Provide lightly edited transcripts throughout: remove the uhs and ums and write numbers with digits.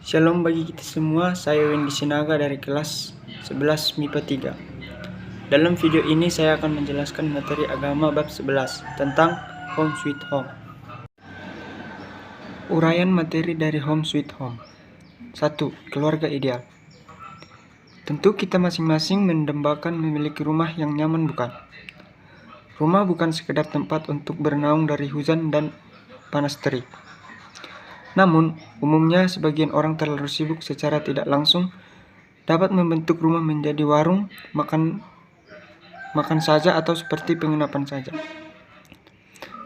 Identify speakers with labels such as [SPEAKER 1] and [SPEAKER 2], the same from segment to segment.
[SPEAKER 1] Shalom bagi kita semua, saya Wendy Sinaga dari kelas 11 MIPA 3. Dalam video ini saya akan menjelaskan materi agama bab 11 tentang Home Sweet Home. Uraian materi dari Home Sweet Home. 1. Keluarga ideal. Tentu kita masing-masing mendambakan memiliki rumah yang nyaman, bukan? Rumah bukan sekedar tempat untuk bernaung dari hujan dan panas terik. Namun, umumnya sebagian orang terlalu sibuk secara tidak langsung dapat membentuk rumah menjadi warung, makan saja atau seperti penginapan saja.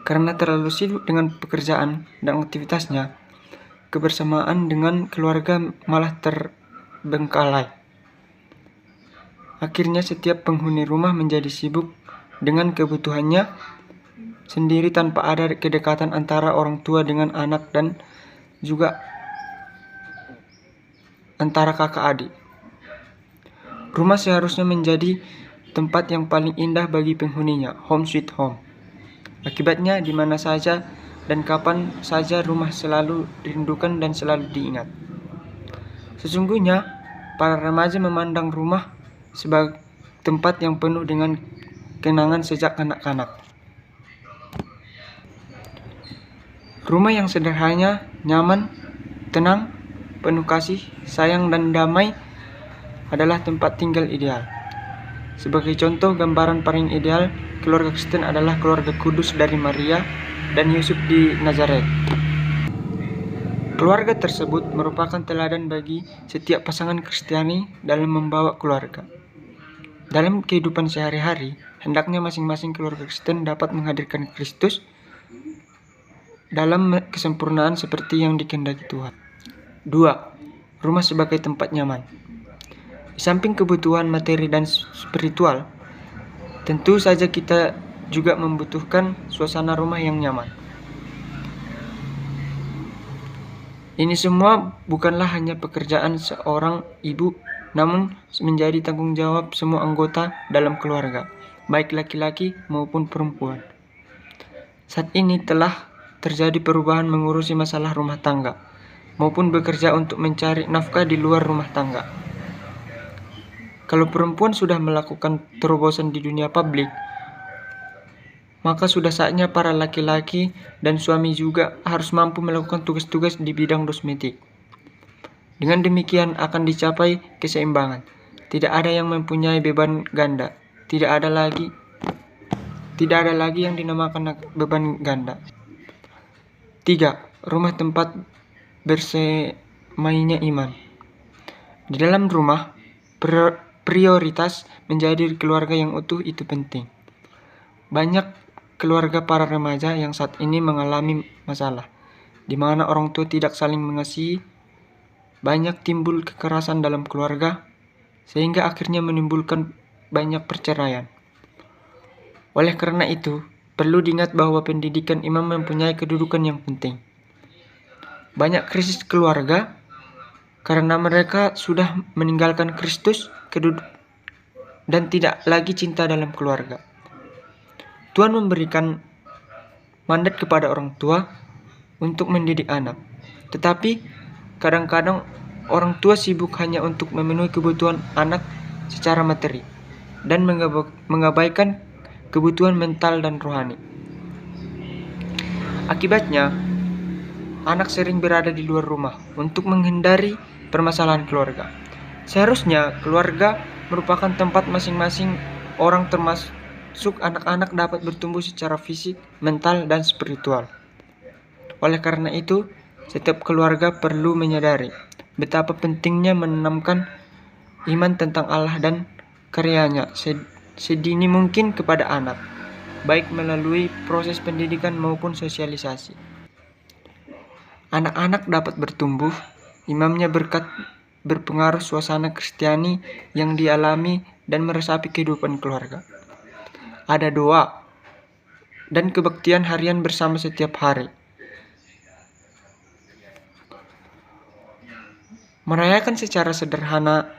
[SPEAKER 1] Karena terlalu sibuk dengan pekerjaan dan aktivitasnya, kebersamaan dengan keluarga malah terbengkalai. Akhirnya setiap penghuni rumah menjadi sibuk dengan kebutuhannya sendiri tanpa ada kedekatan antara orang tua dengan anak dan juga antara kakak adik. Rumah seharusnya menjadi tempat yang paling indah bagi penghuninya, home sweet home. Akibatnya di mana saja dan kapan saja rumah selalu dirindukan dan selalu diingat. Sesungguhnya para remaja memandang rumah sebagai tempat yang penuh dengan kenangan sejak kanak-kanak. Rumah yang sederhana, nyaman, tenang, penuh kasih, sayang, dan damai adalah tempat tinggal ideal. Sebagai contoh gambaran paling ideal, keluarga Kristen adalah keluarga kudus dari Maria dan Yusuf di Nazaret. Keluarga tersebut merupakan teladan bagi setiap pasangan Kristiani dalam membawa keluarga. Dalam kehidupan sehari-hari, hendaknya masing-masing keluarga Kristen dapat menghadirkan Kristus dalam kesempurnaan seperti yang dikehendaki Tuhan. 2. Rumah sebagai tempat nyaman. Di samping kebutuhan materi dan spiritual, tentu saja kita juga membutuhkan suasana rumah yang nyaman. Ini semua bukanlah hanya pekerjaan seorang ibu, namun menjadi tanggung jawab semua anggota dalam keluarga, baik laki-laki maupun perempuan. Saat ini telah terjadi perubahan mengurusi masalah rumah tangga, maupun bekerja untuk mencari nafkah di luar rumah tangga. Kalau perempuan sudah melakukan terobosan di dunia publik, maka sudah saatnya para laki-laki dan suami juga harus mampu melakukan tugas-tugas di bidang domestik. Dengan demikian akan dicapai keseimbangan. Tidak ada yang mempunyai beban ganda. Tidak ada lagi yang dinamakan beban ganda. 3. Rumah tempat bersemainya iman. Di dalam rumah, prioritas menjadi keluarga yang utuh itu penting. Banyak keluarga para remaja yang saat ini mengalami masalah, di mana orang tua tidak saling mengasihi, banyak timbul kekerasan dalam keluarga, sehingga akhirnya menimbulkan banyak perceraian. Oleh karena itu, perlu diingat bahwa pendidikan imam mempunyai kedudukan yang penting. Banyak krisis keluarga karena mereka sudah meninggalkan Kristus dan tidak lagi cinta dalam keluarga. Tuhan memberikan mandat kepada orang tua untuk mendidik anak. Tetapi kadang-kadang orang tua sibuk hanya untuk memenuhi kebutuhan anak secara materi dan mengabaikan kebutuhan mental dan rohani. Akibatnya, anak sering berada di luar rumah untuk menghindari permasalahan keluarga. Seharusnya keluarga merupakan tempat masing-masing orang termasuk anak-anak dapat bertumbuh secara fisik, mental, dan spiritual. Oleh karena itu, setiap keluarga perlu menyadari betapa pentingnya menanamkan iman tentang Allah dan karyanya sedini mungkin kepada anak, baik melalui proses pendidikan maupun sosialisasi. Anak-anak dapat bertumbuh, imamnya berpengaruh suasana Kristiani yang dialami dan meresapi kehidupan keluarga. Ada doa dan kebaktian harian bersama setiap hari. Merayakan secara sederhana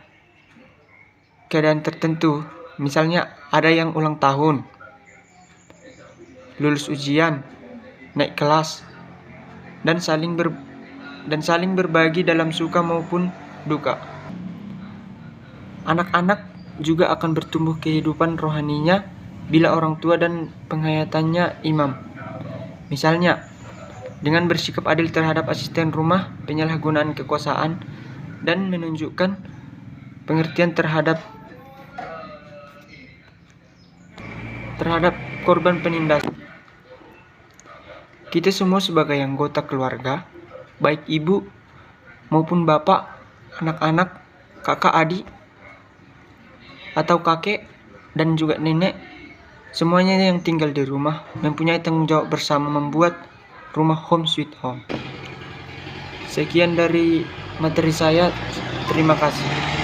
[SPEAKER 1] keadaan tertentu, misalnya ada yang ulang tahun, lulus ujian, naik kelas, dan saling dan saling berbagi dalam suka maupun duka. Anak-anak juga akan bertumbuh kehidupan rohaninya bila orang tua dan penghayatannya imam. Misalnya, dengan bersikap adil terhadap asisten rumah, penyalahgunaan kekuasaan, dan menunjukkan pengertian terhadap korban penindasan. Kita semua sebagai anggota keluarga, baik ibu maupun bapak, anak-anak, kakak, adik, atau kakek, dan juga nenek, semuanya yang tinggal di rumah mempunyai tanggung jawab bersama membuat rumah home sweet home. Sekian dari materi saya, terima kasih.